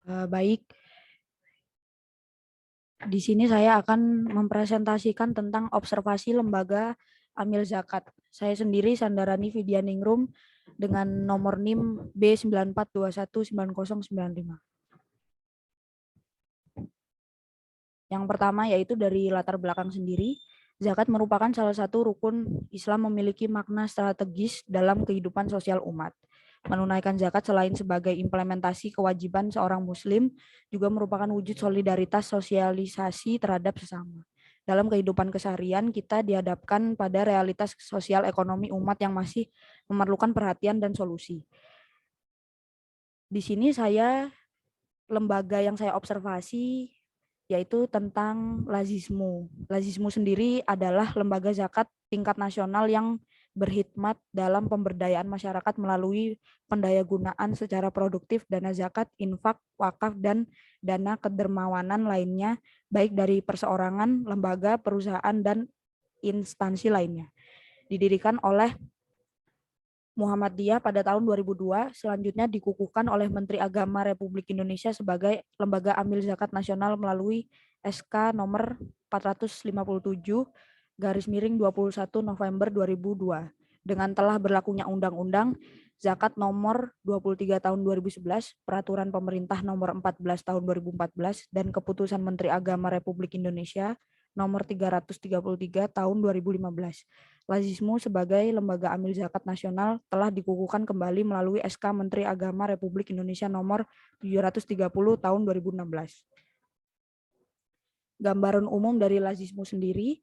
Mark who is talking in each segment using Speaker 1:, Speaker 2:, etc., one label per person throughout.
Speaker 1: Baik, di sini saya akan mempresentasikan tentang observasi lembaga amil zakat. Saya sendiri Sandarani Vidyaningrum dengan nomor NIM B94219095. Yang pertama yaitu dari latar belakang sendiri. Zakat merupakan salah satu rukun Islam memiliki makna strategis dalam kehidupan sosial umat. Menunaikan zakat selain sebagai implementasi kewajiban seorang muslim, juga merupakan wujud solidaritas sosialisasi terhadap sesama. Dalam kehidupan keseharian, kita dihadapkan pada realitas sosial ekonomi umat yang masih memerlukan perhatian dan solusi. Di sini lembaga yang saya observasi yaitu tentang Lazismu. Lazismu sendiri adalah lembaga zakat tingkat nasional yang berkhidmat dalam pemberdayaan masyarakat melalui pendayagunaan secara produktif dana zakat, infak, wakaf, dan dana kedermawanan lainnya, baik dari perseorangan, lembaga, perusahaan, dan instansi lainnya. Didirikan oleh Muhammadiyah pada tahun 2002, selanjutnya dikukuhkan oleh Menteri Agama Republik Indonesia sebagai Lembaga Amil Zakat Nasional melalui SK nomor 457 garis miring 21 November 2002. Dengan telah berlakunya Undang-Undang Zakat nomor 23 tahun 2011, Peraturan Pemerintah nomor 14 tahun 2014, dan Keputusan Menteri Agama Republik Indonesia nomor 333 tahun 2015. Lazismu sebagai lembaga amil zakat nasional telah dikukuhkan kembali melalui SK Menteri Agama Republik Indonesia nomor 730 tahun 2016. Gambaran umum dari Lazismu sendiri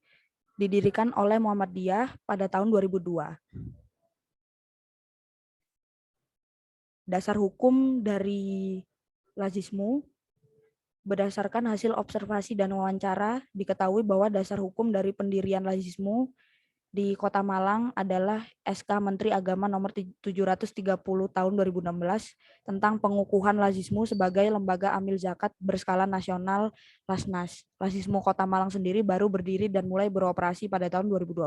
Speaker 1: didirikan oleh Muhammadiyah pada tahun 2002. Dasar hukum dari Lazismu berdasarkan hasil observasi dan wawancara diketahui bahwa dasar hukum dari pendirian Lazismu di Kota Malang adalah SK Menteri Agama nomor 730 tahun 2016 tentang pengukuhan Lazismu sebagai lembaga amil zakat berskala nasional Lasnas. Lazismu Kota Malang sendiri baru berdiri dan mulai beroperasi pada tahun 2012.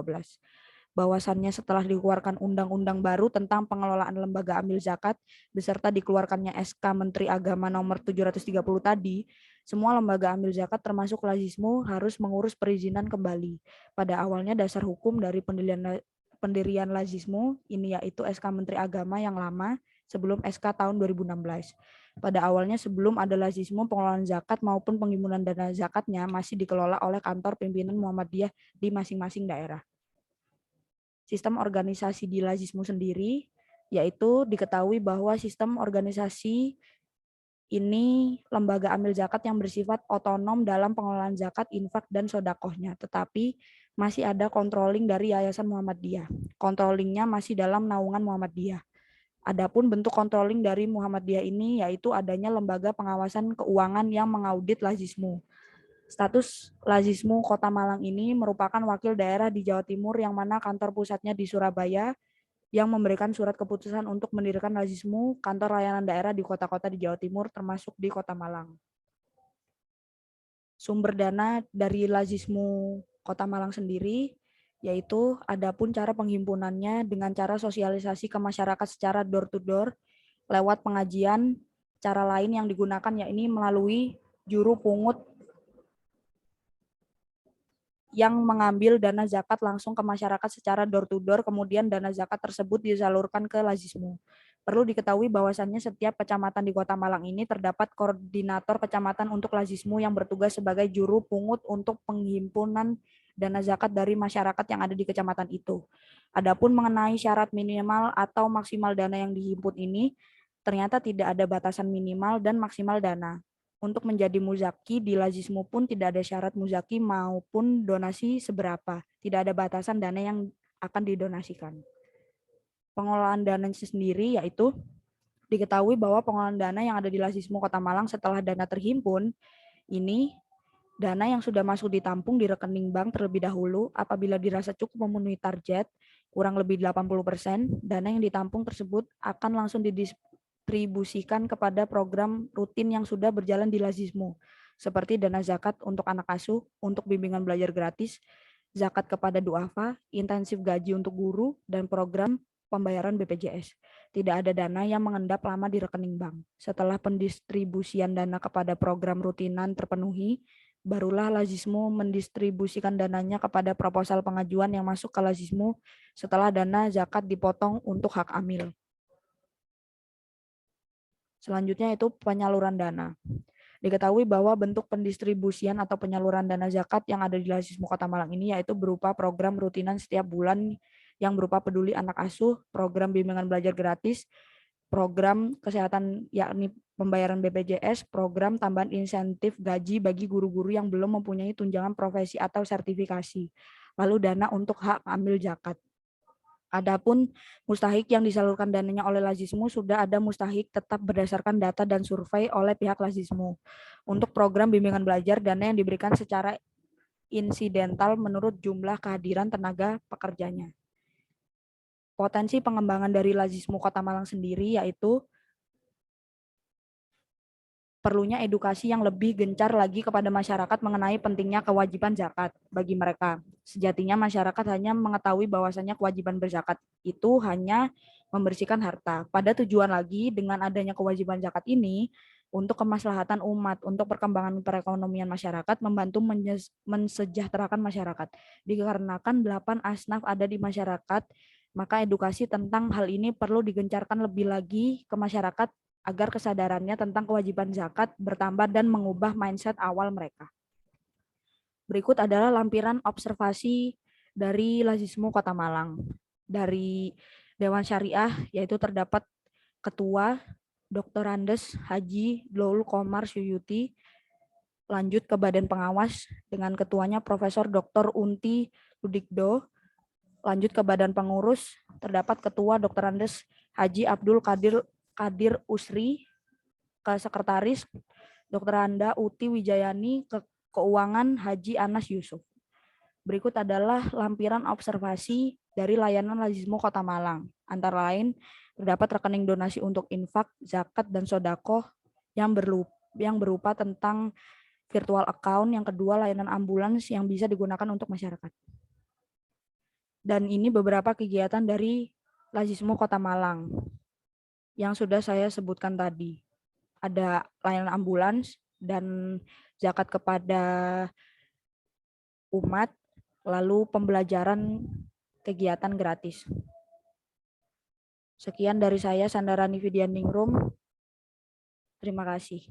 Speaker 1: Bahwasannya setelah dikeluarkan undang-undang baru tentang pengelolaan lembaga amil zakat beserta dikeluarkannya SK Menteri Agama nomor 730 tadi, semua lembaga amil zakat termasuk Lazismu harus mengurus perizinan kembali. Pada awalnya dasar hukum dari pendirian Lazismu ini yaitu SK Menteri Agama yang lama sebelum SK tahun 2016. Pada awalnya sebelum ada Lazismu, pengelolaan zakat maupun penghimpunan dana zakatnya masih dikelola oleh kantor pimpinan Muhammadiyah di masing-masing daerah. Sistem organisasi di Lazismu sendiri yaitu diketahui bahwa sistem organisasi ini lembaga amil zakat yang bersifat otonom dalam pengelolaan zakat, infak, dan sodakohnya. Tetapi masih ada controlling dari Yayasan Muhammadiyah. Controllingnya masih dalam naungan Muhammadiyah. Adapun bentuk controlling dari Muhammadiyah ini yaitu adanya lembaga pengawasan keuangan yang mengaudit Lazismu. Status Lazismu Kota Malang ini merupakan wakil daerah di Jawa Timur yang mana kantor pusatnya di Surabaya, yang memberikan surat keputusan untuk mendirikan Lazismu kantor layanan daerah di kota-kota di Jawa Timur termasuk di Kota Malang. Sumber dana dari Lazismu Kota Malang sendiri yaitu adapun cara penghimpunannya dengan cara sosialisasi ke masyarakat secara door to door lewat pengajian. Cara lain yang digunakan yakni melalui juru pungut yang mengambil dana zakat langsung ke masyarakat secara door to door, kemudian dana zakat tersebut disalurkan ke Lazismu. Perlu diketahui bahwasannya setiap kecamatan di Kota Malang ini terdapat koordinator kecamatan untuk Lazismu yang bertugas sebagai juru pungut untuk penghimpunan dana zakat dari masyarakat yang ada di kecamatan itu. Adapun mengenai syarat minimal atau maksimal dana yang dihimpun ini, ternyata tidak ada batasan minimal dan maksimal dana. Untuk menjadi muzaki di Lazismu pun tidak ada syarat muzaki maupun donasi seberapa. Tidak ada batasan dana yang akan didonasikan. Pengelolaan dana sendiri yaitu diketahui bahwa pengelolaan dana yang ada di Lazismu Kota Malang setelah dana terhimpun, ini dana yang sudah masuk ditampung di rekening bank terlebih dahulu. Apabila dirasa cukup memenuhi target, kurang lebih 80%, dana yang ditampung tersebut akan langsung didistribusikan kepada program rutin yang sudah berjalan di Lazismu, seperti dana zakat untuk anak asuh, untuk bimbingan belajar gratis, zakat kepada duafa, intensif gaji untuk guru, dan program pembayaran BPJS. Tidak ada dana yang mengendap lama di rekening bank. Setelah pendistribusian dana kepada program rutinan terpenuhi, barulah Lazismu mendistribusikan dananya kepada proposal pengajuan yang masuk ke Lazismu setelah dana zakat dipotong untuk hak amil. Selanjutnya itu penyaluran dana. Diketahui bahwa bentuk pendistribusian atau penyaluran dana zakat yang ada di Lazismu Kota Malang ini yaitu berupa program rutinan setiap bulan yang berupa peduli anak asuh, program bimbingan belajar gratis, program kesehatan yakni pembayaran BPJS, program tambahan insentif gaji bagi guru-guru yang belum mempunyai tunjangan profesi atau sertifikasi, lalu dana untuk hak amil zakat. Adapun mustahik yang disalurkan dananya oleh Lazismu sudah ada mustahik tetap berdasarkan data dan survei oleh pihak Lazismu. Untuk program bimbingan belajar, dana yang diberikan secara insidental menurut jumlah kehadiran tenaga pekerjanya. Potensi pengembangan dari Lazismu Kota Malang sendiri yaitu perlunya edukasi yang lebih gencar lagi kepada masyarakat mengenai pentingnya kewajiban zakat bagi mereka. Sejatinya masyarakat hanya mengetahui bahwasannya kewajiban berzakat itu hanya membersihkan harta. Pada tujuan lagi dengan adanya kewajiban zakat ini untuk kemaslahatan umat, untuk perkembangan perekonomian masyarakat, membantu mensejahterakan masyarakat. Dikarenakan 8 asnaf ada di masyarakat, maka edukasi tentang hal ini perlu digencarkan lebih lagi ke masyarakat agar kesadarannya tentang kewajiban zakat bertambah dan mengubah mindset awal mereka. Berikut adalah lampiran observasi dari Lazismu Kota Malang. Dari Dewan Syariah, yaitu terdapat Ketua Dr. Andes Haji Dloul Komar Suyuti, lanjut ke Badan Pengawas dengan ketuanya Profesor Dr. Unti Ludikdo, lanjut ke Badan Pengurus, terdapat Ketua Dr. Andes Haji Abdul Kadir Usri, ke Sekretaris Dr. Anda Uti Wijayani, ke Keuangan Haji Anas Yusuf. Berikut adalah lampiran observasi dari layanan Lazismu Kota Malang. Antara lain, terdapat rekening donasi untuk infak, zakat, dan sodakoh yang berupa tentang virtual account. Yang kedua, layanan ambulans yang bisa digunakan untuk masyarakat. Dan ini beberapa kegiatan dari Lazismu Kota Malang yang sudah saya sebutkan tadi. Ada layanan ambulans dan zakat kepada umat, lalu pembelajaran kegiatan gratis. Sekian dari saya, Sandarani Vidyaningrum. Terima kasih.